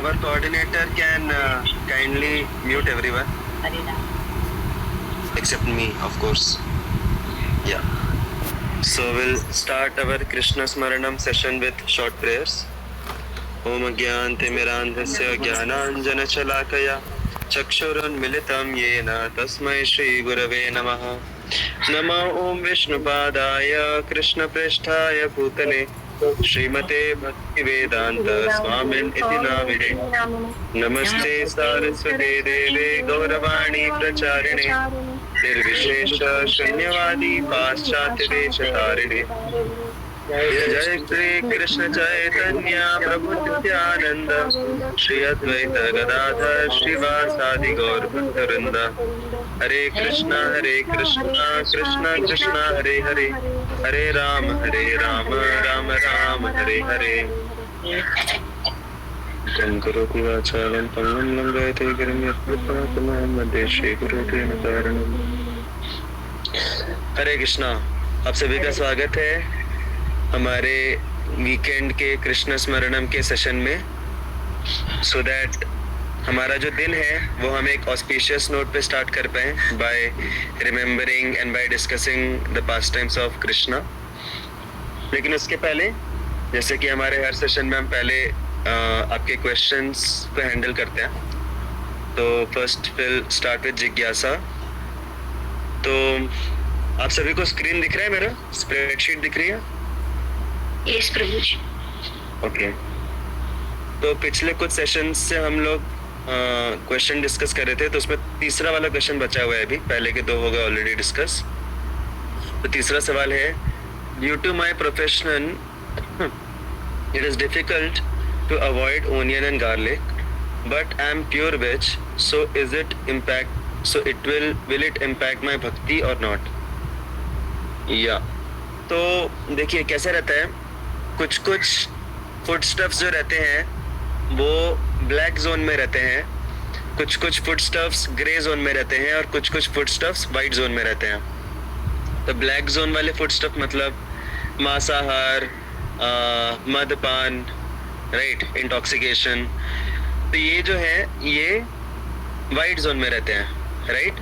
our coordinator can kindly mute everyone except me, of course. Yeah. So we'll start our Krishna Smaranam session with short prayers. Om Gyantimirandhasya Jnananjana Chakshurunmilitam Yena Tasmai Shri Gurave Namaha. Namo Om Vishnupadaya Krishna Presthaya Bhutale Srimate Bhaktivedanta Swamin Iti Namine. Namaste Saraswate Deve Gauravani Pracharine Nirvishesha Shanyavadi Paschatya Deshatarine. जय श्री कृष्ण चैतन्य प्रभु नित्यानंद श्री अद्वैत गदाधर श्रीवासादि गौर भक्तवृंद. हरे कृष्णा कृष्णा कृष्णा हरे हरे, हरे राम राम राम हरे हरे. करोति वाचालं पंगुं लंघयते गिरिं यत्कृपातमहं वन्दे श्रीगुरुं शरणं. हरे कृष्णा. आप सभी का स्वागत है हमारे वीकेंड के कृष्ण स्मरणम के सेशन में. सो दैट हमारा जो दिन है वो हम एक ऑस्पिशियस नोट पे स्टार्ट कर पाए by remembering and by discussing the past times of Krishna. लेकिन उसके पहले, जैसे कि हमारे हर सेशन में हम पहले आपके क्वेश्चंस को हैंडल करते हैं, तो फर्स्ट विल स्टार्ट विद जिज्ञासा. तो आप सभी को स्क्रीन दिख रहा है, मेरा स्प्रेडशीट दिख रही है? यस प्रभु जी. ओके. तो पिछले कुछ सेशन से हम लोग क्वेश्चन डिस्कस कर रहे थे, तो उसमें तीसरा वाला क्वेश्चन बचा हुआ है अभी. पहले के दो हो गए ऑलरेडी डिस्कस. तो तीसरा सवाल है, due to my profession it is difficult to avoid onion and garlic but I am pure veg, so is it impact so it will it impact my bhakti और नॉट? या तो देखिए कैसे रहता है, कुछ फूड स्टफ्स जो रहते हैं वो ब्लैक जोन में रहते हैं, कुछ फूड स्टफ्स ग्रे जोन में रहते हैं और कुछ फूड स्टफ्स वाइट जोन में रहते हैं. तो ब्लैक जोन वाले फूड स्टफ मतलब मांसाहार, मदपान, राइट, इंटॉक्सिकेशन. तो ये जो है ये वाइट जोन में रहते हैं, राइट.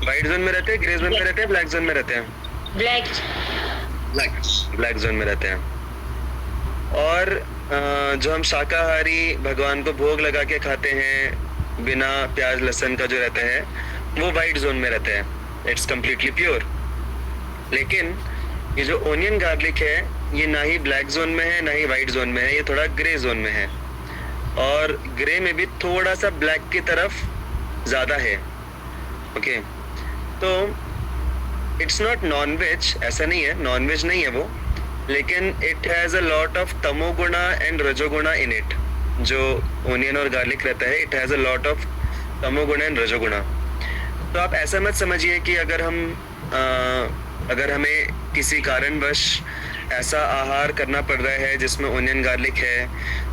वाइट जोन में रहते हैं, ग्रे जोन में रहते हैं, ब्लैक जोन में रहते हैं? ब्लैक जोन में रहते हैं. और जो हम शाकाहारी भगवान को भोग लगा के खाते हैं बिना प्याज लहसुन का जो रहते हैं वो वाइट जोन में रहते हैं. It's completely pure. लेकिन ये जो ओनियन गार्लिक है ये ना ही ब्लैक जोन में है ना ही वाइट जोन में है, ये थोड़ा ग्रे जोन में है. और ग्रे में भी थोड़ा सा ब्लैक की तरफ ज्यादा है. ओके. तो इट्स नॉट नॉन वेज, ऐसा नहीं है, नॉन वेज नहीं है वो, लेकिन it has a lot of tamoguna and rajoguna in it. जो ओनियन और गार्लिक रहता है it has a lot of tamoguna and rajoguna. तो आप ऐसा मत समझिए कि अगर हमें किसी कारणवश ऐसा आहार करना पड़ रहा है जिसमें ओनियन गार्लिक है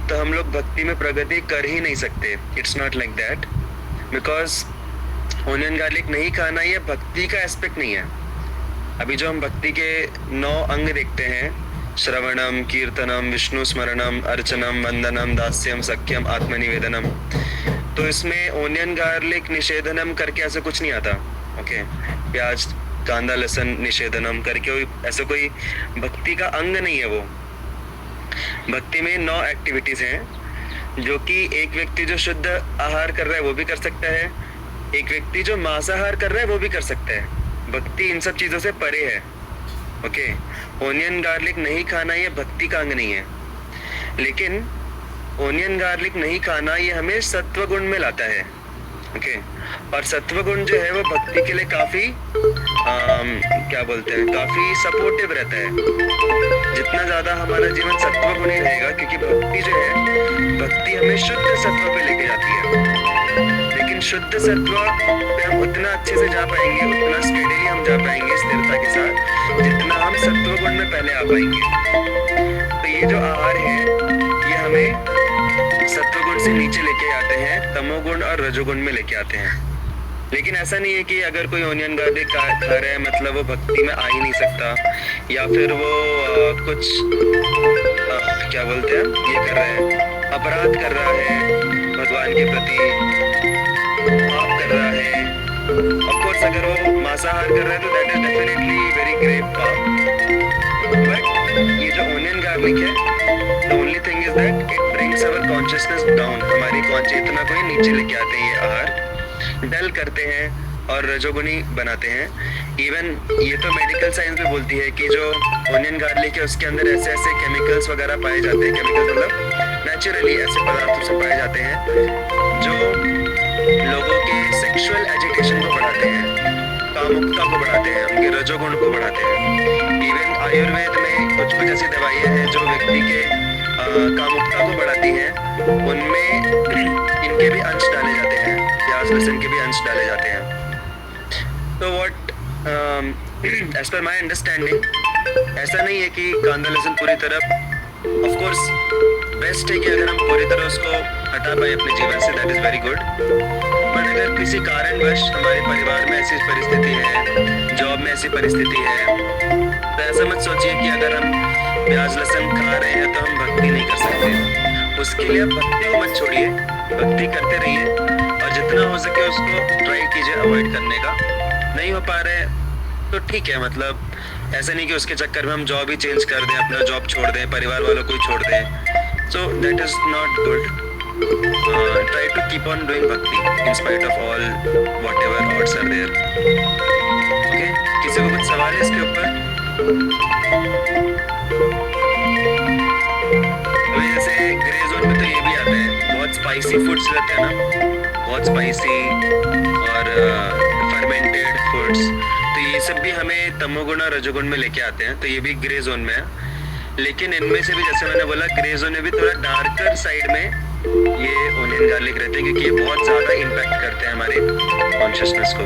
तो हम लोग भक्ति में प्रगति कर ही नहीं सकते. It's not like that, because onion garlic नहीं खाना ये भक्ति का एस्पेक्ट नहीं है. अभी जो हम भक्ति के 9 अंग देखते हैं, श्रवणम, कीर्तनम, विष्णु स्मरणम, अर्चनम, वंदनम, दास्यम, सख्यम, आत्मनिवेदनम, तो इसमें ओनियन गार्लिक निषेधनम करके ऐसा कुछ नहीं आता. ओके. प्याज, कांदा, लहसुन निषेधनम करके ऐसा कोई भक्ति का अंग नहीं है वो. भक्ति में 9 एक्टिविटीज हैं जो कि एक व्यक्ति जो शुद्ध आहार कर रहा है वो भी कर सकता है, एक व्यक्ति जो मांसाहार कर रहा है वो भी कर सकता है. भक्ति इन सब चीजों से परे है. ओके. ओनियन गार्लिक नहीं खाना ये भक्ति का अंग नहीं है. लेकिन ओनियन गार्लिक नहीं खाना ये हमें सत्व गुण में लाता है. ओके. और सत्व गुण जो है वो भक्ति के लिए काफी क्या बोलते हैं, काफी सपोर्टिव रहता है. जितना ज्यादा हमारा जीवन सत्व गुणी रहेगा, क्योंकि भक्ति जो है, भक्ति हमें शुद्ध सत्व पे लेके जाती है. लेकिन शुद्ध सत्व पे हम उतना अच्छे से जा पाएंगे, उतना स्टेडीली हम जा पाएंगे स्थिरता के साथ, जितना हम सत्व गुण में पहले आ पाएंगे. तो ये जो आहार है ये हमें सत्व गुण से नीचे लेके आते हैं, तमोगुण और रजोगुण में लेके आते हैं. लेकिन ऐसा नहीं है कि अगर कोई ओनियन गार्लिक खा रहा है मतलब वो भक्ति में आ ही नहीं सकता, या फिर वो कुछ क्या बोलते हैं ये कर रहा है, अपराध कर रहा है भगवान के प्रति, पाप कर रहा है। ऑफ कोर्स अगर वो मांसाहार कर रहा है तो that is definitely very grave paap. But ये जो ओनियन गार्लिक है, the only thing is that it brings our consciousness down, हमारी चेतना को ही नीचे लेके आते हैं ये आहार, डल करते हैं और रजोगुनी बनाते हैं। इवन ये तो मेडिकल साइंस में बोलती है कि जो ओनियन गार्लिक है उसके अंदर ऐसे ऐसे केमिकल्स वगैरह पाए जाते हैं, केमिकल्स मतलब नेचुरली ऐसे पदार्थ उसमें पाए जाते हैं जो लोगों के सेक्सुअल एजिटेशन को बढ़ाते हैं, कामुकता को बढ़ाते हैं, उनके रजोगुण को बढ़ाते हैं। इवन आयुर्वेद में कुछ कुछ ऐसी दवाइयाँ हैं जो व्यक्ति के कामुकता को बढ़ाती हैं, उनमें इनके भी अंश डाले जाते हैं, प्याज लहसुन के भी अंश डाले जाते हैं। तो what as per my understanding ऐसा नहीं है कि कांदा लहसुन पूरी तरह, ऑफ कोर्स बेस्ट है कि अगर हम पूरी तरह उसको हटा पाए अपने जीवन से, that is very good. But अगर किसी कारणवश हमारे परिवार में ऐसी परिस्थिति है, जॉब में ऐसी परिस्थिति है, तो ऐसा मत सोचिए कि अगर हम प्याज लहसुन खा रहे हैं तो हम भक्ति नहीं कर सकते। उसके लिए आप भक्ति को मत छोड़िए, भक्ति करते रहिए और जितना हो सके उसको ट्राई कीजिए अवॉइड करने का। नहीं हो पा रहे तो ठीक है, मतलब ऐसा नहीं कि उसके चक्कर में हम जॉब ही चेंज कर दें, अपना जॉब छोड़ दें, परिवार वालों को ही छोड़ दें। सो that is not good. Try to keep on doing bhakti in spite of all whatever odds are there. Okay? किसी को कुछ सवाल है इसके ऊपर? अभी जैसे ग्रे जोन में तो ये भी आता है, बहुत स्पाइसी फूड्स रहते हैं ना, बहुत स्पाइसी और फर्मेंटेड फूड्स, तो ये सब भी हमें तमोगुण और रजोगुण में लेके आते हैं, तो ये भी ग्रे जोन में है। लेकिन इनमें से भी जैसे मैंने बोला ग्रे जोन में भी थोड़ा डार्कर साइड में ये ओनियन गार्लिक रहते हैं, क्योंकि ये बहुत ज़्यादा इम्पैक्ट करते हैं हमारे कॉन्शियसनेस को।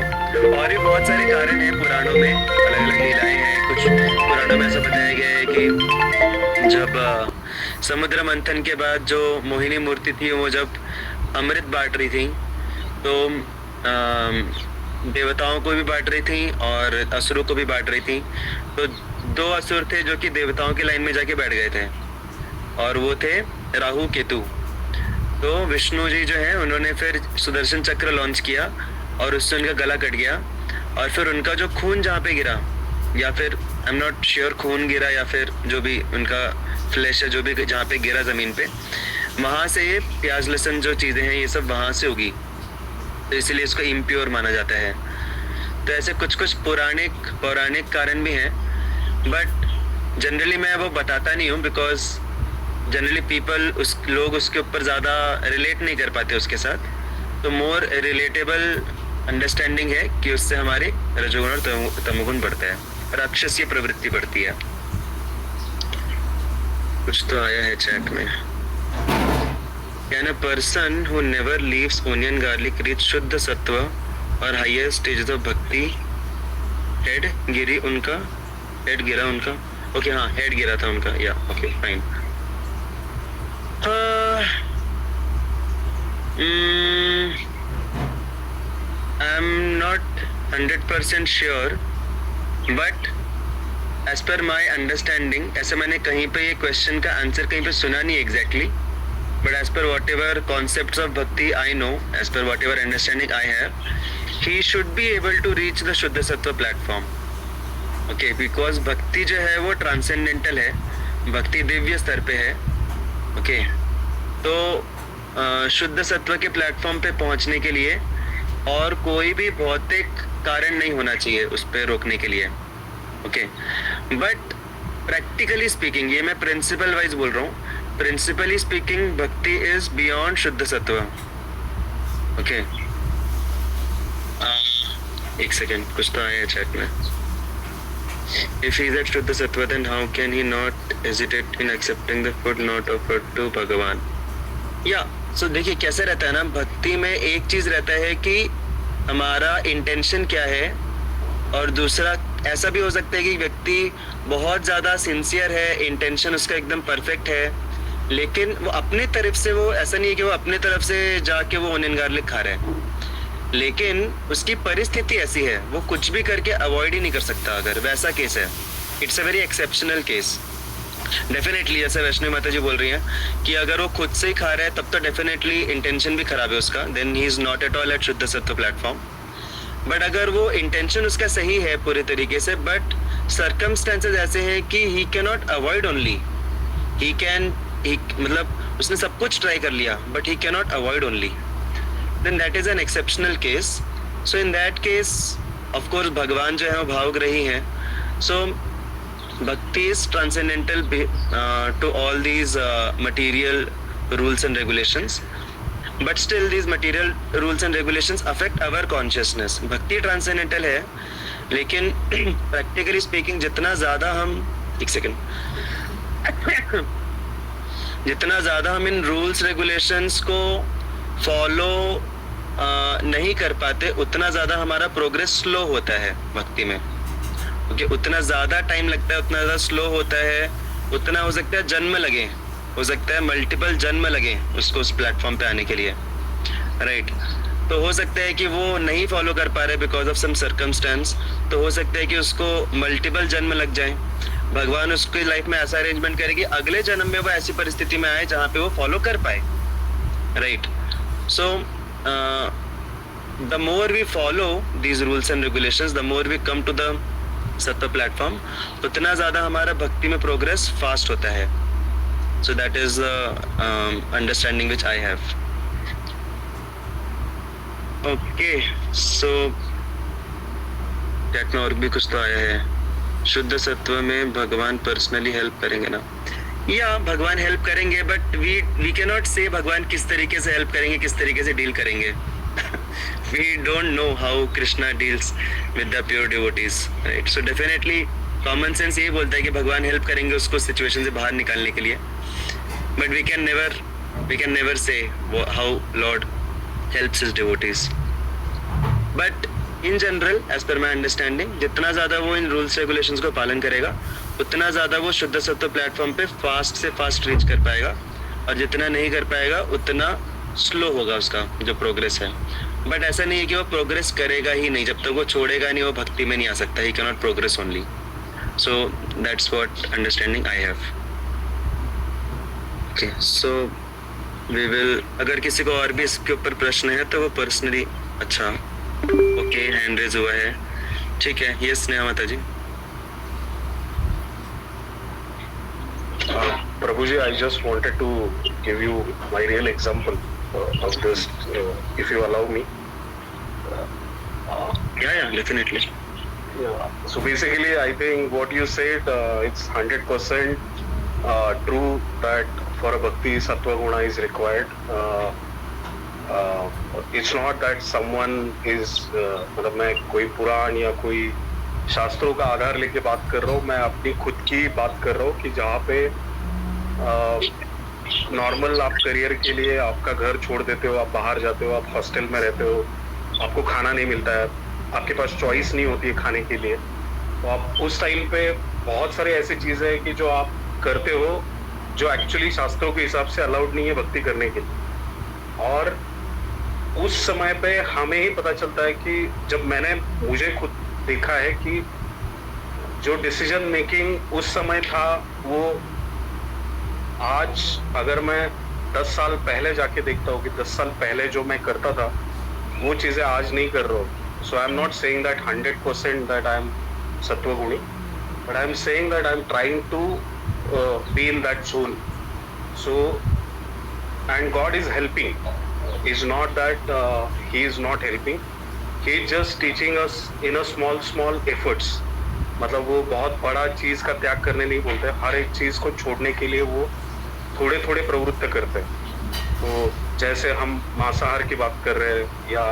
और भी बहुत सारे कारण हैं पुराणों में, अलग अलग लीलाएं हैं। कुछ पुराणों में ऐसा बताया गया है कि जब समुद्र मंथन के बाद जो मोहिनी मूर्ति थी वो जब अमृत बांट रही थी तो देवताओं को भी बांट रही थी और असुरों को भी बांट रही थी। तो दो असुर थे जो कि देवताओं की लाइन में जाके बैठ गए थे और वो थे राहु केतु। तो विष्णु जी जो है उन्होंने फिर सुदर्शन चक्र लॉन्च किया और उससे उनका गला कट गया और फिर उनका जो खून जहाँ पे गिरा, या फिर आई एम नॉट श्योर खून गिरा या फिर जो भी उनका फ्लैश है जो भी जहाँ पे गिरा ज़मीन पे, वहाँ से ये प्याज लहसुन जो चीज़ें हैं ये सब वहाँ से उगी, तो इसलिए इसको इम्प्योर माना जाता है। तो ऐसे कुछ कुछ पौराणिक कारण भी हैं, बट जनरली मैं वो बताता नहीं हूँ बिकॉज जनरली लोग उसके ऊपर ज़्यादा रिलेट नहीं कर पाते उसके साथ। तो मोर रिलेटेबल अंडरस्टैंडिंग है कि उससे हमारे रजोगुण और तमोगुण बढ़ता है, राक्षसीय प्रवृत्ति बढ़ती है। कुछ तो आया है चैट में। Can a person who never leaves onion garlic reach शुद्ध सत्व और हाईएस्ट स्टेज ऑफ भक्ति? हेड गिरा उनका। ओके हाँ, हेड गिरा था उनका, या okay fine. I'm not 100% sure, but as per my understanding, ऐसे मैंने कहीं पे ये क्वेश्चन का आंसर कहीं पे सुना नहीं exactly, but as per whatever concepts of bhakti I know, as per whatever understanding I have, he should be able to reach the शुद्ध सत्व platform. Okay, because भक्ति जो है वो ट्रांसेंडेंटल है, भक्ति दिव्य स्तर पे है। ओके तो शुद्ध सत्व के प्लेटफॉर्म पे पहुंचने के लिए और कोई भी भौतिक कारण नहीं होना चाहिए उस पे रोकने के लिए। ओके, बट प्रैक्टिकली स्पीकिंग, ये मैं प्रिंसिपल वाइज बोल रहा हूँ, प्रिंसिपली स्पीकिंग भक्ति इज बियॉन्ड शुद्ध सत्व। ओके, एक सेकेंड, कुछ तो आया चैट में। If he is at Shuddha Sattva, then how can he not hesitate in accepting the food not offered to भगवान? या सो देखिए कैसे रहता है ना, भक्ति में एक चीज रहता है कि हमारा इंटेंशन क्या है, और दूसरा ऐसा भी हो सकता है कि व्यक्ति बहुत ज़्यादा सिंसियर है, इंटेंशन उसका एकदम परफेक्ट है, लेकिन वो अपने तरफ से, वो ऐसा नहीं है कि वो अपने तरफ से जाके वो ओनियन गार्लिक खा रहे हैं, लेकिन उसकी परिस्थिति ऐसी है, वो कुछ भी करके अवॉइड ही नहीं कर सकता। अगर वैसा केस है, it's a very exceptional case. Definitely जैसे वैष्णवी माता जी बोल रही हैं कि अगर वो खुद से ही खा रहा है तब तो डेफिनेटली इंटेंशन भी खराब है उसका, then he is not at all at shuddh sattva platform. But अगर वो इंटेंशन उसका सही है पूरे तरीके से, बट सर्कमस्टेंसेस ऐसे हैं कि he can not avoid only, he मतलब उसने सब कुछ ट्राई कर लिया but he can not avoid only, then that is an exceptional case. So in that case of course भगवान जो है वो भावग्रही हैं। सो Bhakti is transcendental to all these material rules and regulations, but still these material rules and regulations affect our consciousness. Bhakti transcendental है, लेकिन practically speaking जितना ज़्यादा हम जितना ज़्यादा हम इन rules regulations को follow नहीं कर पाते, उतना ज़्यादा हमारा progress slow होता है भक्ति में। क्योंकि उतना ज़्यादा टाइम लगता है, उतना ज़्यादा स्लो होता है, उतना हो सकता है जन्म लगे, हो सकता है मल्टीपल जन्म लगे उसको उस प्लेटफॉर्म पे आने के लिए, राइट। तो हो सकता है कि वो नहीं फॉलो कर पा रहे बिकॉज ऑफ सम सर्कमस्टेंस, तो हो सकता है कि उसको मल्टीपल जन्म लग जाए। भगवान उसकी लाइफ में ऐसा अरेंजमेंट करे कि अगले जन्म में वो ऐसी परिस्थिति में आए जहाँ पे वो फॉलो कर पाए, right. So the more we follow these rules and regulations, the more we come to the sattva platform, उतना ज़्यादा हमारा भक्ति में प्रोग्रेस फास्ट होता है। So that is understanding which I have. Okay, so chat में और भी कुछ तो आया है। शुद्ध सत्व में भगवान पर्सनली हेल्प करेंगे ना? या भगवान हेल्प करेंगे, बट वी कैन नॉट से भगवान किस तरीके से हेल्प करेंगे, किस तरीके से डील करेंगे। We don't know how Krishna deals with the pure devotees, right? So definitely common sense यही बोलता है कि भगवान हेल्प करेंगे उसको सिचुएशन से बाहर निकालने के लिए, but we can never say how Lord helps his devotees. But in general, as per my understanding, जितना ज़्यादा वो इन रूल्स रेगुलेशंस को पालन करेगा, उतना ज़्यादा वो शुद्ध सत्व प्लेटफॉर्म पे फास्ट से फास्ट रीच कर पाएगा, और जितना नहीं कर पाएगा उतना स्लो होगा उसका जो प्रोग्रेस है। बट ऐसा नहीं है कि वो प्रोग्रेस करेगा ही नहीं, जब तक वो छोड़ेगा नहीं वो भक्ति में नहीं आ सकता। He can not progress only. So that's what understanding I have. Okay, so we will, अगर किसी को और भी इसके ऊपर प्रश्न है तो वो पर्सनली, अच्छा ओके, हैंड रेज हुआ है, ठीक है। यस स्नेहा माता जी। Prabhu ji, I just wanted to give you my real example of this, if you allow me. Yeah, definitely. Yeah. So basically, I think what you said, it's 100% true that for a bhakti, sattva guna is required. It's not that someone is, मतलब मैं कोई पुराण या कोई शास्त्रों का आधार लेके बात कर रहा हूँ, मैं अपनी खुद की बात कर रहा हूँ कि जहाँ पे नॉर्मल आप करियर के लिए आपका घर छोड़ देते हो, आप बाहर जाते हो, आप हॉस्टल में रहते हो, आपको खाना नहीं मिलता है, आपके पास चॉइस नहीं होती है खाने के लिए, तो आप उस टाइम पे बहुत सारी ऐसी चीज़ें हैं कि जो आप करते हो जो एक्चुअली शास्त्रों के हिसाब से अलाउड नहीं है भक्ति करने के लिए। और उस समय पे हमें ही पता चलता है कि जब मुझे खुद देखा है कि जो डिसीजन मेकिंग उस समय था, वो आज अगर मैं 10 साल पहले जाके देखता हूँ कि 10 साल पहले जो मैं करता था वो चीज़ें आज नहीं कर रहा हूँ। So I am not saying that 100% that I am sattvaguni, but I am saying that I am trying to be in that zone. So and God is helping, is not that he is not helping, he is just teaching us in a small efforts. मतलब वो बहुत बड़ा चीज़ का त्याग करने नहीं बोलते, हर एक चीज़ को छोड़ने के लिए वो थोड़े थोड़े प्रवृत्त करते हैं। तो जैसे हम मांसाहार की बात कर रहे हैं या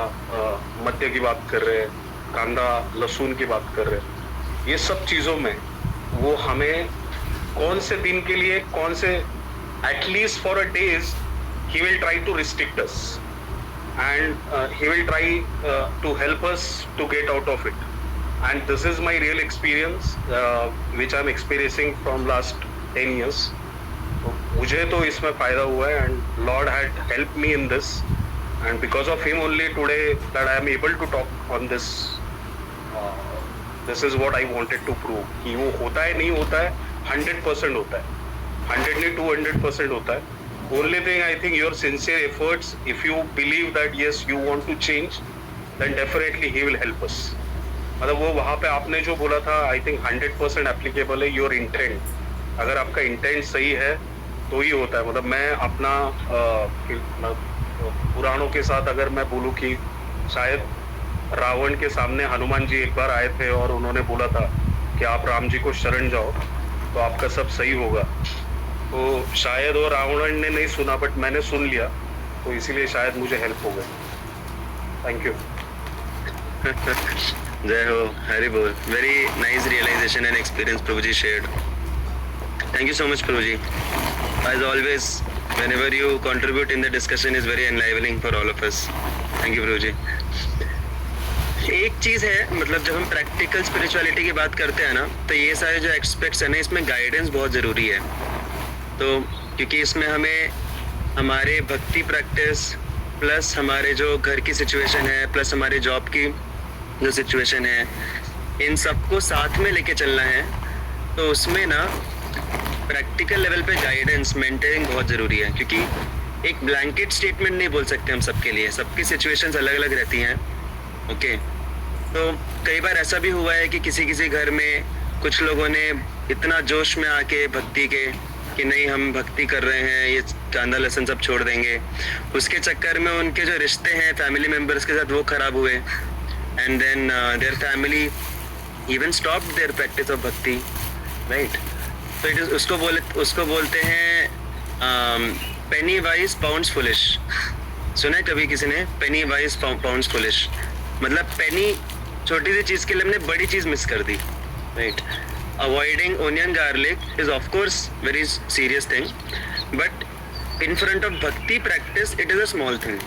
मद्य की बात कर रहे हैं, कांदा लहसुन की बात कर रहे हैं, ये सब चीज़ों में वो हमें कौन से दिन के लिए, कौन से at least for a days he will try to restrict us and he will try to help us to get out of it. And this is my real experience, which I'm experiencing from last 10 years. मुझे तो इसमें फ़ायदा हुआ है and Lord had helped me in this. and because of him only today that I am able to talk on this. This is what I wanted to prove कि वो होता है नहीं होता है 100% होता है, 100 नहीं 200% होता है. Only thing I think your sincere efforts, if you believe that yes you want to change, then definitely he will help us. मतलब वो वहाँ पे आपने जो बोला था I think 100% applicable है your intent. अगर आपका इंटेंट सही है तो ही होता है. मतलब मैं अपना पुराणों के साथ अगर मैं बोलूँ कि शायद रावण के सामने हनुमान जी एक बार आए थे और उन्होंने बोला था कि आप राम जी को शरण जाओ तो आपका सब सही होगा. तो शायद वो रावण ने नहीं सुना बट मैंने सुन लिया, तो इसीलिए शायद मुझे हेल्प हो गई. Thank you. जय हो, हरि बोल. Very nice realisation and experience prabhu ji shared. Thank you so much, Prabhuji. As always, whenever you contribute in the discussion is very enlivening for all of us. Thank you, Prabhuji. एक चीज़ है, मतलब जब हम practical spirituality की बात करते हैं ना, तो ये सारे जो एस्पेक्ट्स हैं ना, इसमें गाइडेंस बहुत ज़रूरी है. तो क्योंकि इसमें हमें हमारे भक्ति प्रैक्टिस प्लस हमारे जो घर की सिचुएशन है प्लस हमारे जॉब की जो सिचुएशन है, इन सबको साथ में लेके चलना है. तो उसमें ना प्रैक्टिकल लेवल पे गाइडेंस मेंटरिंग बहुत ज़रूरी है, क्योंकि एक ब्लैंकेट स्टेटमेंट नहीं बोल सकते हम सबके लिए. सबकी सिचुएशंस अलग अलग रहती हैं. ओके, तो कई बार ऐसा भी हुआ है कि किसी घर में कुछ लोगों ने इतना जोश में आके भक्ति के कि नहीं हम भक्ति कर रहे हैं, ये कांदा लहसुन सब छोड़ देंगे. उसके चक्कर में उनके जो रिश्ते हैं फैमिली मेम्बर्स के साथ वो खराब हुए, and then their family even stopped their practice of bhakti, right. तो इट इज उसको बोलते हैं पेनी वाइज पाउंड्स फुलिश. सुना है कभी किसी ने पेनी वाइज पाउंड्स फुलिश? मतलब पेनी छोटी सी चीज़ के लिए हमने बड़ी चीज़ मिस कर दी, right. Avoiding onion garlic is of course very serious thing, but in front of bhakti practice it is a small thing.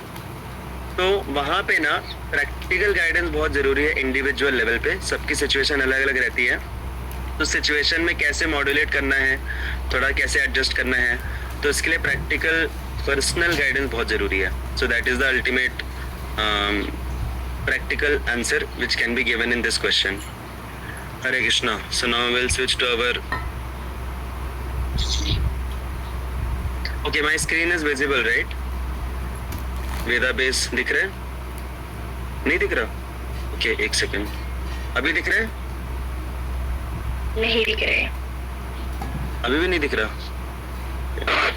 तो वहाँ पे ना प्रैक्टिकल गाइडेंस बहुत ज़रूरी है. इंडिविजुअल लेवल पे सबकी सिचुएशन अलग अलग रहती है, तो सिचुएशन में कैसे मॉड्यूलेट करना है, थोड़ा कैसे एडजस्ट करना है, तो इसके लिए प्रैक्टिकल पर्सनल गाइडेंस बहुत ज़रूरी है. So that is the ultimate practical answer which can be given in this question. Hare Krishna. So now we'll switch to our. Okay, my screen is visible, right? Veda base दिख रहा है? नहीं दिख रहा? Okay, एक second. अभी दिख रहा है? नहीं दिख रहे. अभी भी नहीं दिख रहा?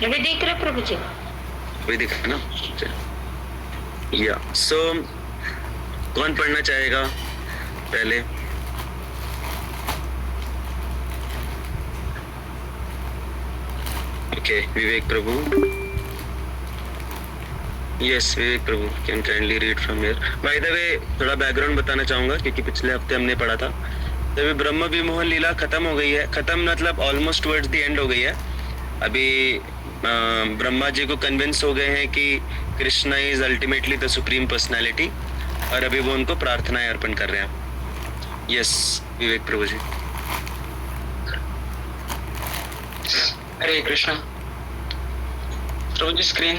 अभी दिख रहा प्रभु जी. अभी दिख रहा ना? या सो कौन पढ़ना चाहेगा पहले? Okay, Vivek Prabhu. Yes, Vivek Prabhu can kindly read from here. By the way थोड़ा बैकग्राउंड बताना चाहूँगा क्योंकि पिछले हफ्ते हमने पढ़ा था. तो अभी ब्रह्म विमोहन लीला खत्म हो गई है. खत्म मतलब ऑलमोस्ट टुवर्ड्स द एंड हो गई है. अभी ब्रह्मा जी को कन्विंस हो गए हैं कि Krishna is ultimately the supreme personality, और अभी वो उनको प्रार्थनाएं अर्पण कर रहे हैं. Yes, Vivek prabhu ji. Hare Krishna. Through the screen,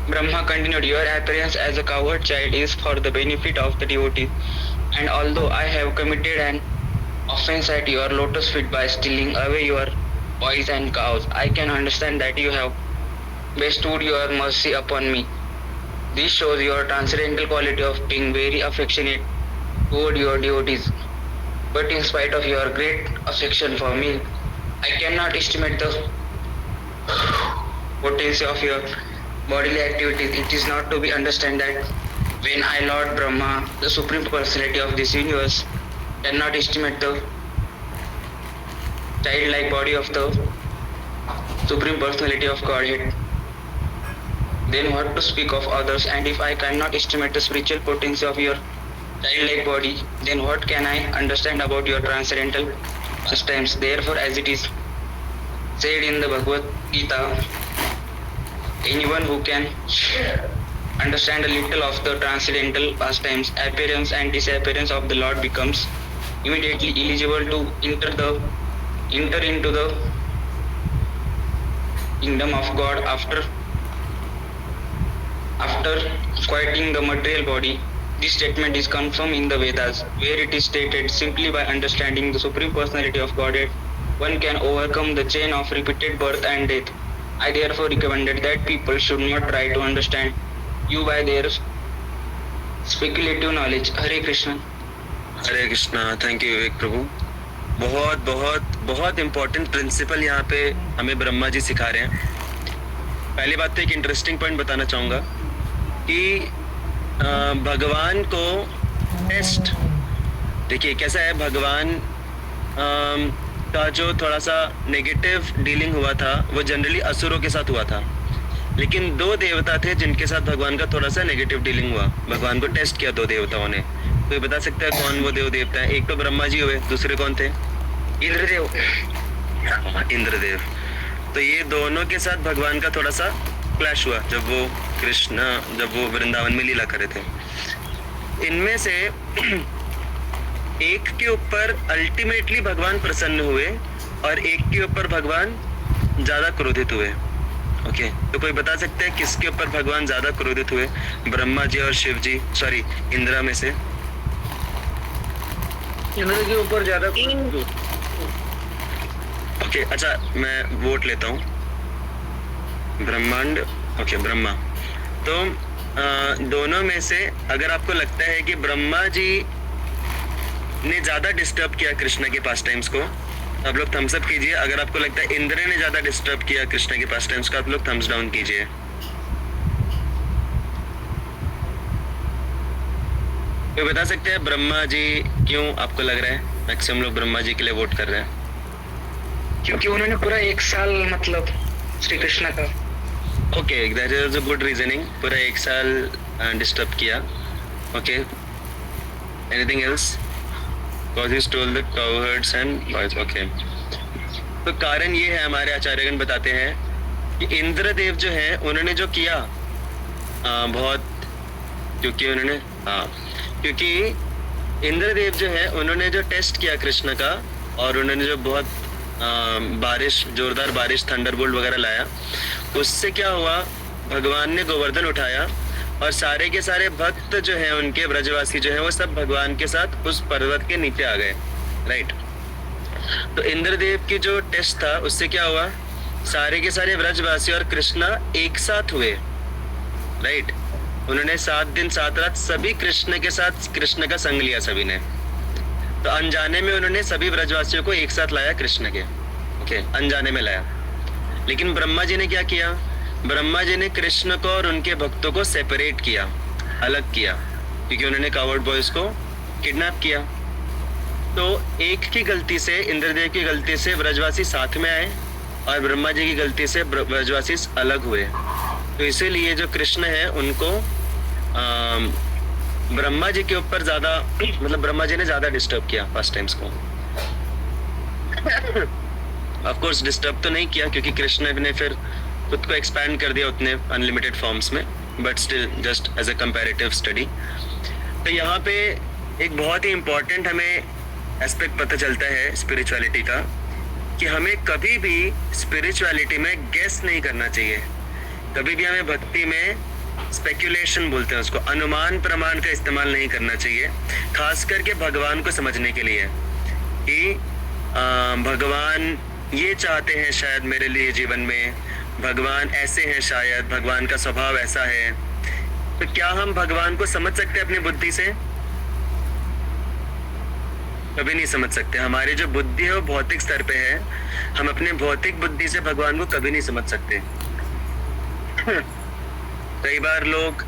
Brahma continued, your appearance as a cowherd child is for the benefit of the devotee, and although I have committed an offense at your lotus feet by stealing away your boys and cows, I can understand that you have bestowed your mercy upon me. This shows your transcendental quality of being very affectionate toward your devotees. But in spite of your great affection for me, I cannot estimate the potency of your bodily activities. It is not to be understood that when I, Lord Brahma, the Supreme Personality of this universe, cannot estimate the childlike body of the Supreme Personality of Godhead, then what to speak of others? And if I cannot estimate the spiritual potency of your childlike body, then what can I understand about your transcendental pastimes? Therefore, as it is said in the Bhagavad Gita, anyone who can understand a little of the transcendental pastimes, appearance and disappearance of the Lord becomes immediately eligible to enter into the kingdom of God after after quieting the material body. This statement is confirmed in the Vedas, where it is stated simply by understanding the Supreme Personality of Godhead, one can overcome the chain of repeated birth and death. I therefore recommended that people should not try to understand you by their speculative knowledge. Hare Krishna. Hare Krishna. Thank you Vivek Prabhu. बहुत बहुत बहुत important principal यहाँ पे हमें ब्रह्मा जी सिखा रहे हैं. पहली बात तो एक इंटरेस्टिंग पॉइंट बताना चाहूँगा कि भगवान को टेस्ट, देखिए कैसा है, भगवान का जो थोड़ा सा नेगेटिव डीलिंग हुआ था वो जनरली असुरों के साथ हुआ था, लेकिन दो देवता थे जिनके साथ भगवान का थोड़ा सा नेगेटिव डीलिंग हुआ. भगवान को टेस्ट किया दो देवताओं ने. कोई बता सकता है कौन वो देवता है? एक तो ब्रह्मा जी हुए, दूसरे कौन थे? इंद्रदेव. इंद्रदेव. तो ये दोनों के साथ भगवान का थोड़ा सा क्लैश हुआ जब वो वृंदावन में लीला कर रहे थे. इनमें से एक के ऊपर अल्टीमेटली भगवान प्रसन्न हुए और एक के ऊपर भगवान ज्यादा क्रोधित हुए. ओके, तो कोई बता सकता है किसके ऊपर भगवान ज्यादा क्रोधित हुए? ब्रह्मा जी और शिव जी, सॉरी इंद्रा में से. इंद्र के ऊपर ज्यादा. ओके, अच्छा मैं वोट लेता हूँ. ब्रह्मांड, ओके ब्रह्मा. तो दोनों में से अगर आपको लगता है कि ब्रह्मा जी ने ज्यादा डिस्टर्ब किया कृष्ण के पास टाइम्स को, आप लोग थम्स अप कीजिए. अगर आपको लगता है इंद्र ने ज्यादा डिस्टर्ब किया कृष्ण के पास टाइम्स को, आप लोग थम्स डाउन कीजिए. कोई बता सकते हैं ब्रह्मा जी क्यों आपको लग रहा है मैक्सिमम लोग ब्रह्मा जी के लिए वोट कर रहे हैं? क्योंकि उन्होंने पूरा 1 साल मतलब श्री कृष्ण का. Okay, that is a good reasoning. पूरा 1 साल डिस्टर्ब किया. Okay, anything else? Because he stole the cowherds and boys. Okay. तो कारण ये है, हमारे आचार्यगण बताते हैं कि इंद्रदेव जो है उन्होंने जो किया क्योंकि इंद्रदेव जो है उन्होंने जो टेस्ट किया कृष्ण का, और उन्होंने जो बहुत जोरदार बारिश थंडरबोल्ट वगैरह लाया, उससे क्या हुआ, भगवान ने गोवर्धन उठाया और सारे के सारे भक्त जो हैं उनके ब्रजवासी जो हैं वो सब भगवान के साथ उस पर्वत के नीचे आ गए. राइट. तो इंद्रदेव की जो टेस्ट था उससे क्या हुआ, सारे के सारे ब्रजवासी और कृष्णा एक साथ हुए. राइट. उन्होंने 7 दिन 7 रात सभी कृष्ण के साथ कृष्ण का संग लिया सभी ने. तो अनजाने में उन्होंने सभी ब्रजवासियों को एक साथ लाया कृष्ण के. ओके, अनजाने में लाया. लेकिन ब्रह्मा जी ने क्या किया, ब्रह्मा जी ने कृष्ण को और उनके भक्तों को सेपरेट किया, अलग किया, क्योंकि उन्होंने कावर्ड बॉयज को किडनैप किया. तो एक की गलती से, इंद्रदेव की गलती से ब्रजवासी साथ में आए और ब्रह्मा जी की गलती से ब्रजवासी अलग हुए. तो इसीलिए जो कृष्ण है उनको ब्रह्मा जी के ऊपर ज्यादा, मतलब ब्रह्मा जी ने ज्यादा डिस्टर्ब किया फर्स्ट टाइम्स को. ऑफ कोर्स डिस्टर्ब तो नहीं किया क्योंकि कृष्ण ने फिर खुद को एक्सपैंड कर दिया उतने अनलिमिटेड फॉर्म्स में, but still just as a comparative study. तो यहाँ पे एक बहुत ही इम्पोर्टेंट हमें एस्पेक्ट पता चलता है स्पिरिचुअलिटी का, कि हमें कभी भी स्पिरिचुअलिटी में गेस नहीं करना चाहिए. कभी भी हमें भक्ति में स्पेक्यूलेशन बोलते हैं उसको, अनुमान प्रमाण का इस्तेमाल नहीं करना चाहिए, खास करके भगवान को समझने के लिए कि भगवान ये चाहते हैं शायद मेरे लिए जीवन में, भगवान ऐसे हैं शायद, भगवान का स्वभाव ऐसा है. तो क्या हम भगवान को समझ सकते हैं अपनी बुद्धि से? कभी नहीं समझ सकते. हमारी जो बुद्धि है वो भौतिक स्तर पे है, हम अपने भौतिक बुद्धि से भगवान को कभी नहीं समझ सकते. कई बार लोग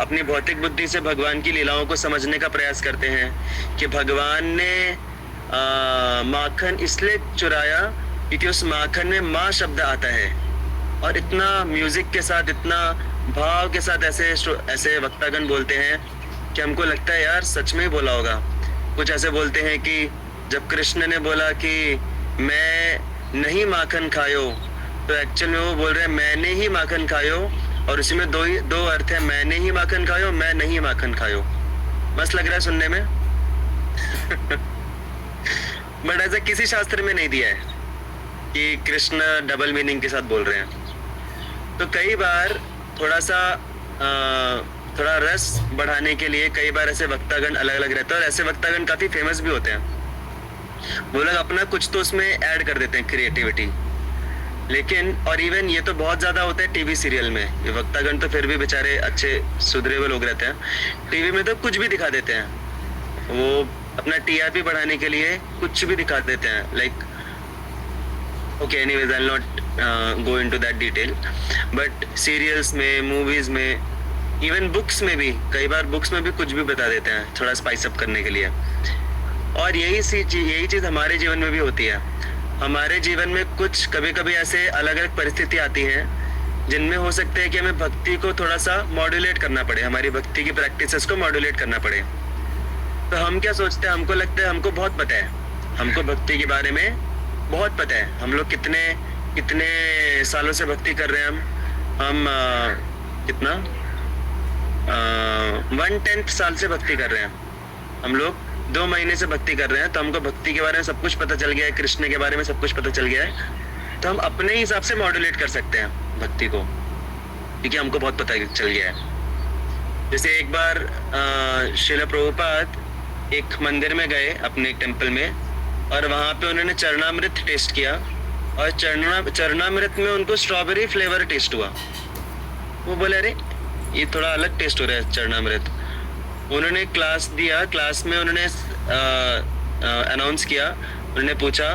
अपनी भौतिक बुद्धि से भगवान की लीलाओं को समझने का प्रयास करते हैं कि भगवान ने माखन इसलिए चुराया क्योंकि उस माखन में माँ शब्द आता है, और इतना म्यूजिक के साथ, इतना भाव के साथ ऐसे वक्तागण बोलते हैं कि हमको लगता है यार सच में ही बोला होगा. कुछ ऐसे बोलते हैं कि जब कृष्ण ने बोला कि मैं नहीं माखन खायो, तो एक्चुअल में वो बोल रहे हैं मैंने ही माखन खायो, और उसी में दो अर्थ है, मैंने ही माखन खायो, मैं नहीं माखन खायो. मस्त लग रहा है सुनने में. बट ऐसा किसी शास्त्र में नहीं दिया है कि कृष्ण डबल मीनिंग के साथ बोल रहे हैं. तो कई बार थोड़ा सा थोड़ा रस बढ़ाने के लिए कई बार ऐसे वक्तागण अलग अलग रहते हैं, और ऐसे वक्तागण काफी फेमस भी होते हैं। वो लोग अपना कुछ तो उसमें ऐड कर देते हैं, क्रिएटिविटी। लेकिन और इवन ये तो बहुत ज्यादा होता है टीवी सीरियल में। ये वक्तागण तो फिर भी बेचारे अच्छे सुधरे हुए लोग रहते हैं, टीवी में तो कुछ भी दिखा देते हैं। वो अपना टीआरपी बढ़ाने के लिए कुछ भी दिखा देते हैं। Like okay, anyways I will not go into that detail, but serials में, मूवीज में, इवन बुक्स में भी, कई बार बुक्स में भी कुछ भी बता देते हैं थोड़ा स्पाइस अप करने के लिए। और यही चीज हमारे जीवन में भी होती है। हमारे जीवन में कुछ कभी कभी ऐसे अलग अलग परिस्थिति आती हैं जिनमें हो सकता है कि हमें भक्ति को थोड़ा सा मॉड्यूलेट करना पड़े, हमारी भक्ति की प्रैक्टिसेस को मॉड्यूलेट करना पड़े। तो हम क्या सोचते हैं, हमको लगता है हमको बहुत पता है, हमको भक्ति के बारे में बहुत पता है। हम लोग कितने सालों से भक्ति कर रहे हैं। हम कितना 1/10 साल से भक्ति कर रहे हैं। हम लोग 2 महीने से भक्ति कर रहे हैं, तो हमको भक्ति के बारे में सब कुछ पता चल गया है, कृष्ण के बारे में सब कुछ पता चल गया है। तो हम अपने हिसाब से मॉड्यूलेट कर सकते हैं भक्ति को, क्योंकि हमको बहुत पता चल गया है। जैसे एक बार श्रील प्रभुपाद एक मंदिर में गए अपने एक टेम्पल में, और वहां पे उन्होंने चरणामृत टेस्ट किया, और चरणामृत में उनको स्ट्रॉबेरी फ्लेवर टेस्ट हुआ। वो बोले अरे ये थोड़ा अलग टेस्ट हो रहा है चरणामृत। उन्होंने क्लास दिया, क्लास में उन्होंने अनाउंस किया, उन्होंने पूछा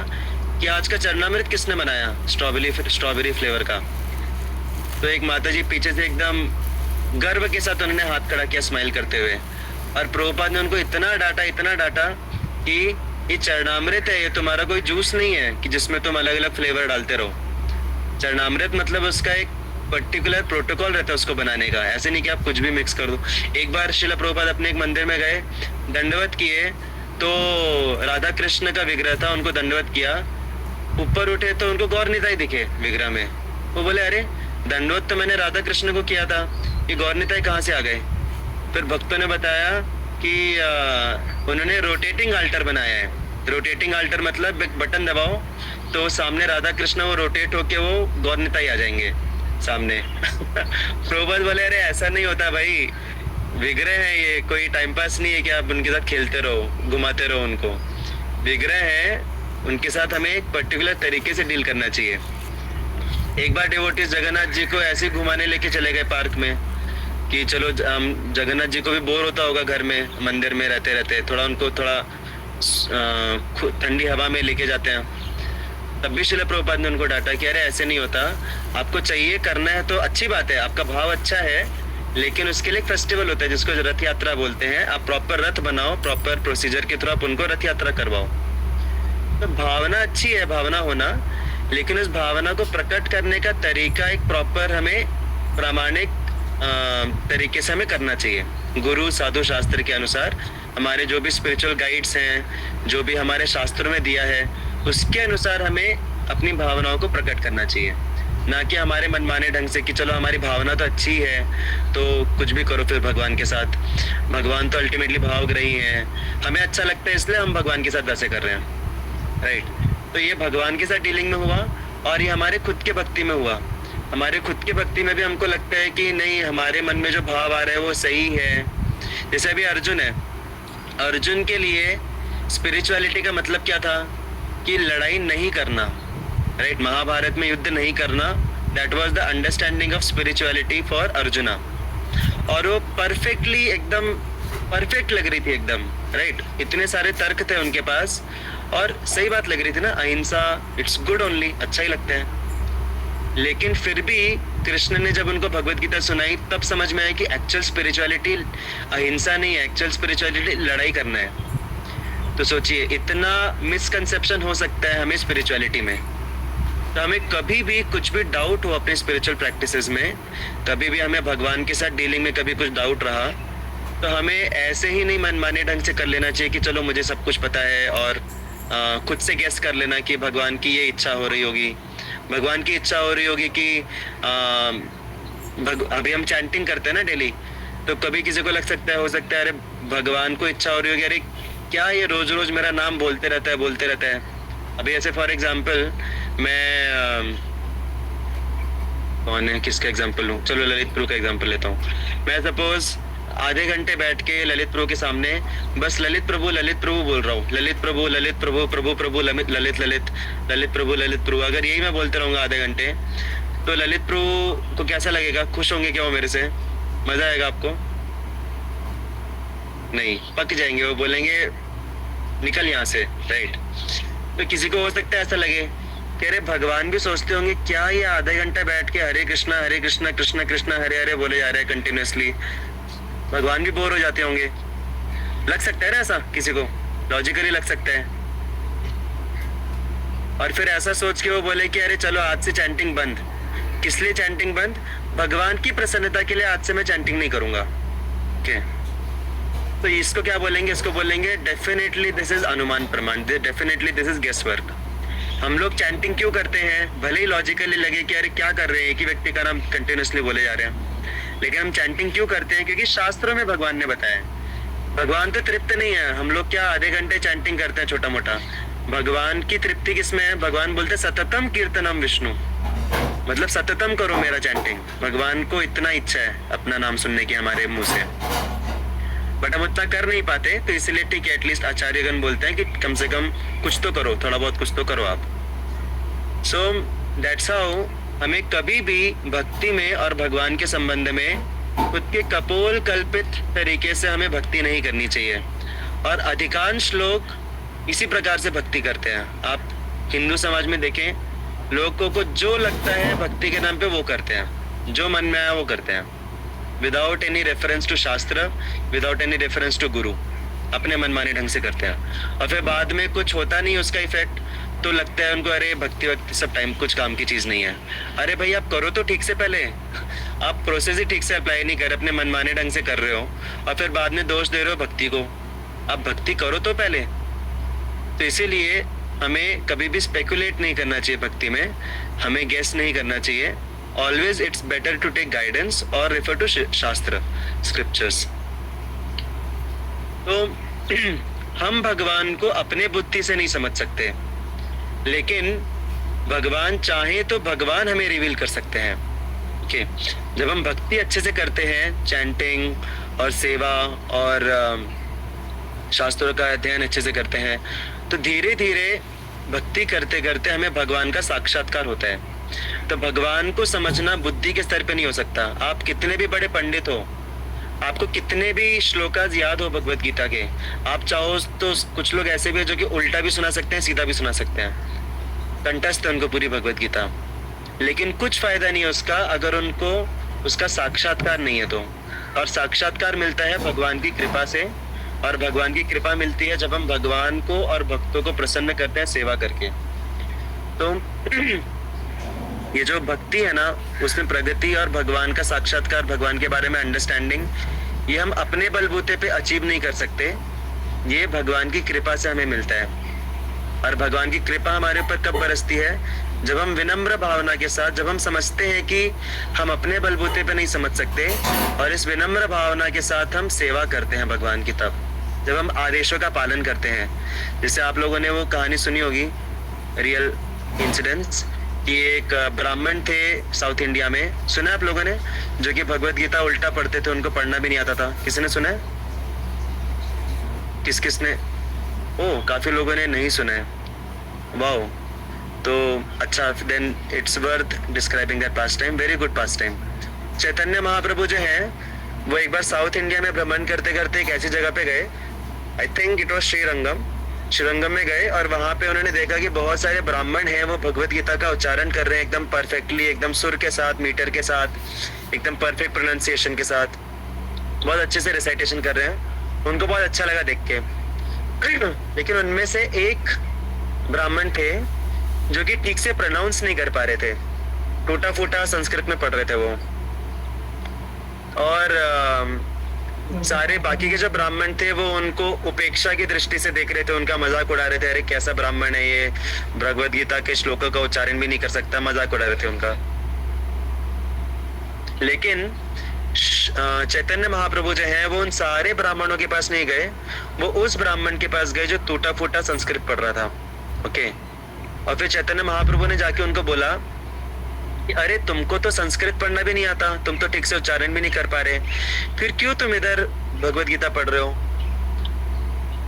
कि आज का चरणामृत किसने बनाया स्ट्रॉबेरी फ्लेवर का। तो एक माताजी पीछे से एकदम गर्व के साथ उन्होंने हाथ खड़ा किया स्माइल करते हुए, और प्रभुपाद ने उनको इतना डांटा कि ये चरणामृत है, ये तुम्हारा कोई जूस नहीं है कि जिसमें तुम अलग अलग फ्लेवर डालते रहो। चरणामृत मतलब उसका एक पर्टिकुलर प्रोटोकॉल रहता है उसको बनाने का, ऐसे नहीं कि आप कुछ भी मिक्स कर दो। एक बार श्रील प्रभुपाद अपने एक मंदिर में गए, दंडवत किए, तो राधा कृष्ण का विग्रह था, उनको दंडवत किया। ऊपर उठे तो उनको गौरनिताई दिखे विग्रह में। वो बोले अरे दंडवत तो मैंने राधा कृष्ण को किया था, ये गौरनिताई कहाँ से आ गए। फिर भक्तों ने बताया कि उन्होंने रोटेटिंग आल्टर बनाया है। रोटेटिंग आल्टर मतलब एक बटन दबाओ तो सामने राधा कृष्ण वो रोटेट होके वो गौरनिताई आ जाएंगे सामने। प्रभुपाद बोले अरे ऐसा नहीं होता भाई, विग्रह है ये, कोई टाइम पास नहीं है कि आप उनके साथ खेलते रहो, घुमाते रहो उनको। विग्रह है, उनके साथ हमें एक पर्टिकुलर तरीके से डील करना चाहिए। एक बार डिवोटीज जगन्नाथ जी को ऐसे घुमाने लेके चले गए पार्क में कि चलो जगन्नाथ जी को भी बोर होता होगा घर में, मंदिर में रहते रहते, थोड़ा उनको थोड़ा ठंडी हवा में लेके जाते हैं। तब भी श्रील प्रभुपाद ने उनको डांटा कि अरे ऐसे नहीं होता, आपको चाहिए करना है तो अच्छी बात है, आपका भाव अच्छा है, लेकिन उसके लिए एक फेस्टिवल होता है जिसको रथ यात्रा बोलते हैं। आप प्रॉपर रथ बनाओ, प्रॉपर प्रोसीजर के थ्रू आप उनको रथ यात्रा करवाओ। तो भावना अच्छी है, भावना होना, लेकिन उस भावना को प्रकट करने का तरीका एक प्रॉपर हमें प्रामाणिक तरीके से हमें करना चाहिए। गुरु साधु शास्त्र के अनुसार हमारे जो भी स्पिरिचुअल गाइड्स हैं, जो भी हमारे शास्त्रों में दिया है, उसके अनुसार हमें अपनी भावनाओं को प्रकट करना चाहिए, ना कि हमारे मनमाने ढंग से कि चलो हमारी भावना तो अच्छी है तो कुछ भी करो फिर भगवान के साथ। भगवान तो अल्टीमेटली भावग्राही हैं, हमें अच्छा लगता है इसलिए हम भगवान के साथ वैसे कर रहे हैं, राइट। तो ये भगवान के साथ डीलिंग में हुआ, और ये हमारे खुद के भक्ति में हुआ। हमारे खुद की भक्ति में भी हमको लगता है कि नहीं, हमारे मन में जो भाव आ रहा है वो सही है। जैसे अभी अर्जुन है, अर्जुन के लिए स्पिरिचुअलिटी का मतलब क्या था कि लड़ाई नहीं करना, राइट। महाभारत में युद्ध नहीं करना, that was the understanding of spirituality for arjuna. और वो परफेक्टली एकदम परफेक्ट लग रही थी एकदम, राइट। इतने सारे तर्क थे उनके पास और सही बात लग रही थी ना, अहिंसा इट्स गुड ओनली, अच्छा ही लगता है। लेकिन फिर भी कृष्ण ने जब उनको भगवत गीता सुनाई तब समझ में आया कि एक्चुअल स्पिरिचुअलिटी अहिंसा नहीं है, एक्चुअल स्पिरिचुअलिटी लड़ाई करना है। तो सोचिए इतना मिसकंसेप्शन हो सकता है हमें स्पिरिचुअलिटी में। तो हमें कभी भी कुछ भी डाउट हो अपने स्पिरिचुअल प्रैक्टिसेस में, कभी भी हमें भगवान के साथ डीलिंग में कभी कुछ डाउट रहा, तो हमें ऐसे ही नहीं मनमाने ढंग से कर लेना चाहिए कि चलो मुझे सब कुछ पता है, और खुद से गेस कर लेना कि भगवान की ये इच्छा हो रही होगी, भगवान की इच्छा हो रही होगी कि अभी हम चैंटिंग करते हैं ना डेली, तो कभी किसी को लग सकता है, हो सकता है अरे भगवान को इच्छा हो रही होगी, अरे क्या ये रोज रोज मेरा नाम बोलते रहता है। अभी ऐसे फॉर एग्जाम्पल मैं कौन है, किसका एग्जांपल लूं? चलो ललित प्रभु का एग्जांपल लेता हूँ। मैं सपोज आधे घंटे बैठ के ललित प्रभु के सामने बस ललित प्रभु बोल रहा हूँ, ललित प्रभु प्रभु प्रभु ललित ललित प्रभु। अगर यही मैं बोलते रहूंगा आधे घंटे, तो ललित प्रभु को कैसा लगेगा? खुश होंगे क्या वो मेरे से? मजा आएगा आपको? नहीं, पक जाएंगे, वो बोलेंगे निकल यहाँ से, राइट? तो किसी को हो सकता है ऐसा लगे कि अरे भगवान भी सोचते होंगे क्या ये आधे घंटे बैठ के हरे कृष्णा कृष्ण कृष्ण हरे हरे बोले जा रहे हैं कंटिन्यूअसली, भगवान भी बोर हो जाते होंगे। लग सकता है ना ऐसा किसी को, लॉजिकली लग सकता है। और फिर ऐसा सोच के वो बोले कि अरे चलो आज से चैंटिंग बंद। किस लिए चैंटिंग बंद? भगवान की प्रसन्नता के लिए आज से मैं चैंटिंग नहीं करूंगा। ओके, तो इसको क्या बोलेंगे? इसको बोलेंगे definitely this is anuman praman, definitely this is guess work. हम लोग चैंटिंग क्यों करते हैं? भले ही लॉजिकली लगे कि अरे क्या कर रहे हैं, एक ही व्यक्ति का नाम कंटिन्यूअसली बोले जा रहे हैं, लेकिन हम चैंटिंग क्यों करते हैं? क्योंकि शास्त्रों में भगवान ने बताया। भगवान तो तृप्त नहीं है, हम लोग क्या आधे घंटे चैंटिंग करते हैं छोटा मोटा। भगवान की तृप्ति किसमें है? भगवान बोलते सततम कीर्तनम विष्णु, मतलब सततम करो मेरा चैंटिंग। भगवान को इतना इच्छा है अपना नाम सुनने की हमारे मुंह से, बट हम उतना कर नहीं पाते, तो इसलिए ठीक है, एटलीस्ट आचार्यगण बोलते हैं कि कम से कम कुछ तो करो, थोड़ा बहुत कुछ तो करो आप। सो दैट्स हाउ हमें कभी भी भक्ति में और भगवान के संबंध में खुद के कपोल कल्पित तरीके से हमें भक्ति नहीं करनी चाहिए। और अधिकांश लोग इसी प्रकार से भक्ति करते हैं। आप हिंदू समाज में देखें, लोगों को जो लगता है भक्ति के नाम पे वो करते हैं, जो मन में आया वो करते हैं, विदाउट एनी रेफरेंस टू शास्त्र, विदाउट एनी रेफरेंस टू गुरु, अपने मनमाने ढंग से करते हैं। और फिर बाद में कुछ होता नहीं उसका इफेक्ट, तो लगता है उनको अरे भक्ति सब टाइम कुछ काम की चीज नहीं है। अरे भाई आप करो तो ठीक से, पहले आप प्रोसेस ही ठीक से अप्लाई नहीं कर, अपने मनमाने ढंग से कर रहे हो और फिर बाद में दोष दे रहे हो भक्ति को। आप भक्ति करो तो पहले। तो इसीलिए हमें कभी भी स्पेकुलेट नहीं करना चाहिए भक्ति में, हमें गेस नहीं करना चाहिए। Always it's better to take guidance और रेफर टू शास्त्र, स्क्रिप्चर्स। तो हम भगवान को अपने बुद्धि से नहीं समझ सकते, लेकिन भगवान चाहे तो भगवान हमें रिवील कर सकते हैं। ओके, जब हम भक्ति अच्छे से करते हैं, चैंटिंग और सेवा और शास्त्रों का अध्ययन अच्छे से करते हैं, तो धीरे धीरे भक्ति करते करते हमें भगवान का साक्षात्कार होता है। तो भगवान को समझना बुद्धि के स्तर पे नहीं हो सकता। आप कितने भी बड़े पंडित हो, आपको कितने भी श्लोकास याद हो भगवत गीता के, आप चाहो तो कुछ लोग ऐसे भी है जो कि उल्टा भी सुना सकते हैं, सीधा भी सुना सकते हैं, कंठस्थ है उनको पूरी भगवत गीता, लेकिन कुछ फायदा नहीं है उसका अगर उनको उसका साक्षात्कार नहीं है तो। और साक्षात्कार मिलता है भगवान की कृपा से, और भगवान की कृपा मिलती है जब हम भगवान को और भक्तों को प्रसन्न करते हैं सेवा करके। तो ये जो भक्ति है ना, उसमें प्रगति और भगवान का साक्षात्कार, भगवान के बारे में अंडरस्टैंडिंग, ये हम अपने बलबूते पे अचीव नहीं कर सकते, ये भगवान की कृपा से हमें मिलता है। और भगवान की कृपा हमारे ऊपर कब बरसती है? जब हम विनम्र भावना के साथ, जब हम समझते हैं कि हम अपने बलबूते पे नहीं समझ सकते, और इस विनम्र भावना के साथ हम सेवा करते हैं भगवान की, तब जब हम आदेशों का पालन करते हैं। जैसे आप लोगों ने वो कहानी सुनी होगी, रियल इंसिडेंट्स, कि एक ब्राह्मण थे साउथ इंडिया में, सुना आप लोगों ने, जो कि भगवत गीता उल्टा पढ़ते थे, उनको पढ़ना भी नहीं आता था। किसने सुना है? किसने? ओह, काफी लोगों ने नहीं सुना है। वाओ, तो अच्छा, then it's worth describing that past time, very good past time. Chaitanya Mahaprabhu जो है वो एक बार साउथ इंडिया में भ्रमण करते करते एक ऐसी जगह पे गए, I think it was Srirangam में गए, और वहां पे उन्होंने देखा कि बहुत सारे ब्राह्मण हैं, वो भगवत गीता का उच्चारण कर रहे हैं एकदम परफेक्टली, एकदम सुर के साथ, मीटर के साथ, एकदम परफेक्ट प्रोनाउंसिएशन के साथ, बहुत अच्छे से रिसाइटेशन कर रहे हैं। उनको बहुत अच्छा लगा देख के। लेकिन उनमें से एक ब्राह्मण थे जो कि ठीक से प्रोनाउंस नहीं कर पा रहे थे, टूटा फूटा संस्कृत में पढ़ रहे थे वो, और सारे बाकी के जो ब्राह्मण थे वो उनको उपेक्षा की दृष्टि से देख रहे थे, उनका मजाक उड़ा रहे थे, अरे कैसा ब्राह्मण है ये, भगवत गीता के श्लोकों का उच्चारण भी नहीं कर सकता, मजाक उड़ा रहे थे उनका। लेकिन चैतन्य महाप्रभु जो है वो उन सारे ब्राह्मणों के पास नहीं गए, वो उस ब्राह्मण के पास गए जो टूटा फूटा संस्कृत पढ़ रहा था। ओके, और फिर चैतन्य महाप्रभु ने जाके उनको बोला कि अरे तुमको तो संस्कृत पढ़ना भी नहीं आता, तुम तो ठीक से उच्चारण भी नहीं कर पा रहे, फिर क्यों तुम इधर भगवत गीता पढ़ रहे हो?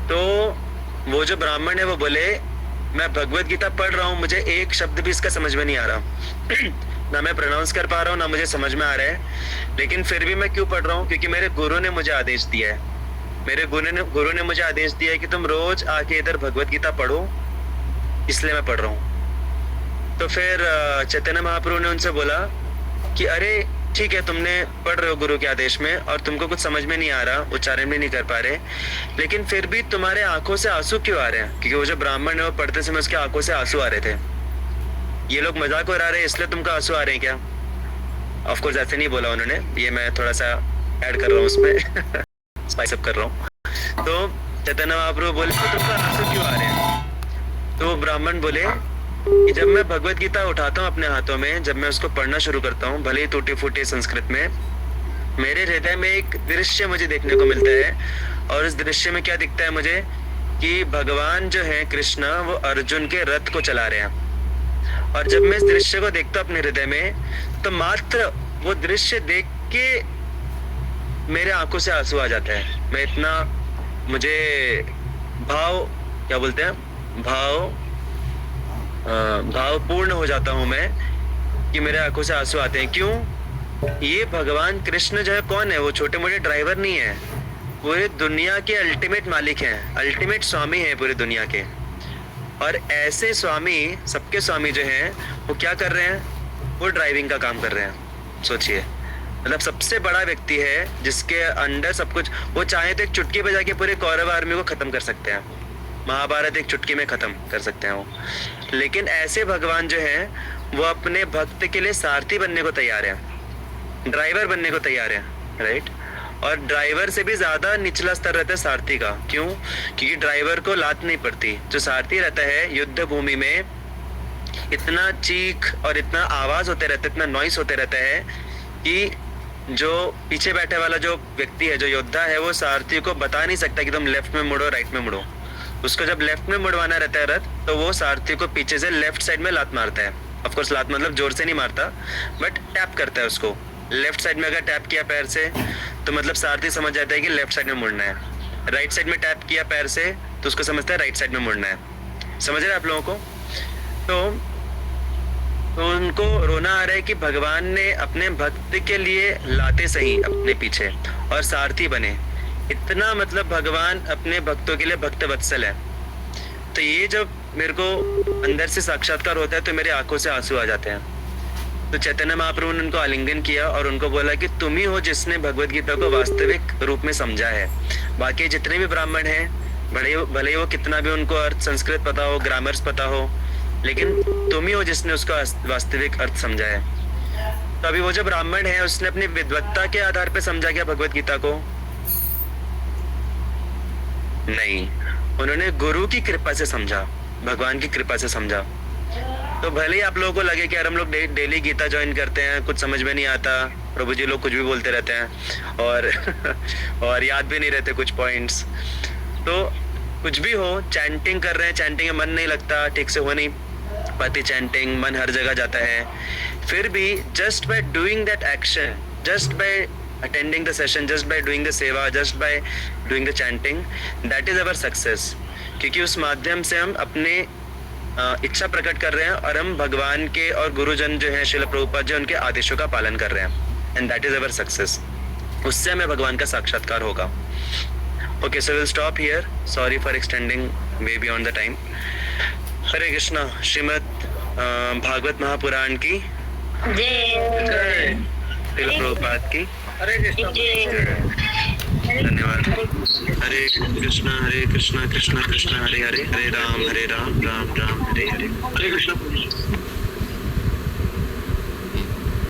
तो वो जो ब्राह्मण है वो बोले, मैं भगवत गीता पढ़ रहा हूँ, मुझे एक शब्द भी इसका समझ में नहीं आ रहा ना मैं प्रोनाउंस कर पा रहा हूँ, ना मुझे समझ में आ रहा है, लेकिन फिर भी मैं क्यों पढ़ रहा हूँ? क्योंकि मेरे गुरु ने मुझे आदेश दिया है। मेरे गुरु ने मुझे आदेश दिया है कि तुम रोज आके इधर भगवत गीता पढ़ो, इसलिए मैं पढ़ रहा हूँ। तो फिर चैतन्य महाप्रभु ने उनसे बोला कि अरे ठीक है, तुमने पढ़ रहे हो गुरु के आदेश में और तुमको कुछ समझ में नहीं आ रहा, उच्चारण भी नहीं कर पा रहे, लेकिन फिर भी तुम्हारे आंखों से आंसू क्यों आ रहे हैं? क्योंकि वो जो ब्राह्मण है वो पढ़ते समय उसके आंखों से आंसू आ रहे थे। ये लोग मजाक उड़ा रहे हैं इसलिए तुमको आंसू आ रहे हैं क्या? ऑफ कोर्स ऐसे नहीं बोला उन्होंने, ये मैं थोड़ा सा ऐड कर रहा हूँ उसमें स्पाइस अप कर रहा हूँ। तो चैतन्य महाप्रभु बोले तो तुमको आंसू क्यों आ रहे हैं? तो वो ब्राह्मण बोले कि जब मैं भगवत गीता उठाता हूँ अपने हाथों में, जब मैं उसको पढ़ना शुरू करता हूँ, भले ही टूटी फूटी संस्कृत में, मेरे हृदय में एक दृश्य मुझे देखने को मिलता है। और उस दृश्य में क्या दिखता है मुझे कि भगवान जो है कृष्ण, वो अर्जुन के रथ को चला रहे हैं। और जब मैं इस दृश्य को देखता हूँ अपने हृदय में, तो मात्र वो दृश्य देख के मेरे आंखों से आंसू आ जाता है। मैं इतना, मुझे भाव, क्या बोलते हैं, भावपूर्ण हो जाता हूं मैं कि मेरे आंखों से आंसू आते हैं। क्यों? ये भगवान कृष्ण जो है कौन है? वो छोटे मोटे ड्राइवर नहीं है, पूरी दुनिया के अल्टीमेट मालिक हैं, अल्टीमेट स्वामी हैं पूरी दुनिया के। और ऐसे स्वामी, सबके स्वामी जो हैं, वो क्या कर रहे हैं? वो ड्राइविंग का काम कर रहे हैं। सोचिए, मतलब सबसे बड़ा व्यक्ति है जिसके अंडर सब कुछ, वो चाहे तो एक चुटकी बजा के पूरे कौरव आर्मी को खत्म कर सकते हैं, महाभारत एक चुटकी में खत्म कर सकते हैं वो। लेकिन ऐसे भगवान जो हैं वो अपने भक्त के लिए सारथी बनने को तैयार है, ड्राइवर बनने को तैयार है, राइट। और ड्राइवर से भी ज्यादा निचला स्तर रहता है सारथी का। क्यों? क्योंकि ड्राइवर को लात नहीं पड़ती। जो सारथी रहता है युद्ध भूमि में इतना चीख और इतना आवाज होते रहता है, इतना नॉइस होते रहता है कि जो पीछे बैठे वाला जो व्यक्ति है, जो योद्धा है, वो सारथी को बता नहीं सकता कि तुम लेफ्ट में मुड़ो, राइट में मुड़ो। उसको जब लेफ्ट में मुड़वाना रहता है रथ, तो वो सारथी को पीछे से लेफ्ट साइड में लात मारता है। ऑफ कोर्स लात मतलब जोर से नहीं मारता, बट टैप करता है उसको। लेफ्ट साइड में अगर टैप किया पैर से, तो मतलब सारथी समझ जाता है कि लेफ्ट साइड में मुड़ना है। राइट साइड में टैप किया पैर से, तो उसको समझता है राइट साइड में मुड़ना है। समझ रहे आप लोगों को? तो उनको रोना आ रहा है कि भगवान ने अपने भक्त के लिए लाते सही अपने पीछे और सारथी बने। इतना मतलब भगवान अपने भक्तों के लिए भक्त वत्सल है। तो ये जब मेरे को अंदर से साक्षात्कार होता है तो मेरे आंखों से आंसू आ जाते हैं। तो चैतन्य महाप्रभु ने उनको आलिंगन किया और उनको बोला कि तुम ही हो जिसने भगवत गीता को वास्तविक रूप में समझा है। बाकी जितने भी ब्राह्मण हैं, भले ही वो कितना भी उनको अर्थ संस्कृत पता हो, ग्रामर्स पता हो, लेकिन तुम ही हो जिसने उसका वास्तविक अर्थ समझा है। तो अभी वो जो ब्राह्मण है उसने अपनी विद्वत्ता के आधार पर समझा क्या भगवत गीता को? नहीं, उन्होंने गुरु की कृपा से समझा, भगवान की कृपा से समझा। तो भले ही आप लोगों को लगे कि यार हम लोग डेली गीता ज्वाइन करते हैं, कुछ समझ में नहीं आता, प्रभु जी लोग कुछ भी बोलते रहते हैं और याद भी नहीं रहते कुछ पॉइंट्स। तो कुछ भी हो, चैंटिंग कर रहे हैं, चैंटिंग में मन नहीं लगता, ठीक से हो नहीं पाती चैंटिंग, मन हर जगह जाता है, फिर भी just by doing that action, just by attending the session, just by doing the सेवा, just by doing the chanting, that is our success। क्योंकि उस माध्यम से हम अपने इच्छा प्रकट कर रहे हैं और हम भगवान के और गुरुजन जो हैं श्रील प्रभुपाद जी, उनके आदेशों का पालन कर रहे हैं, and that is our success. उससे हमें भगवान का साक्षात्कार होगा। Okay, so will stop here, sorry for extending way beyond the time. Hare Krishna. Srimad Bhagavata Mahapurana की जय। श्रील प्रभुपाद की धन्यवाद। हरे कृष्णा कृष्णा कृष्णा हरे हरे, हरे राम राम राम हरे हरे। हरे कृष्णा।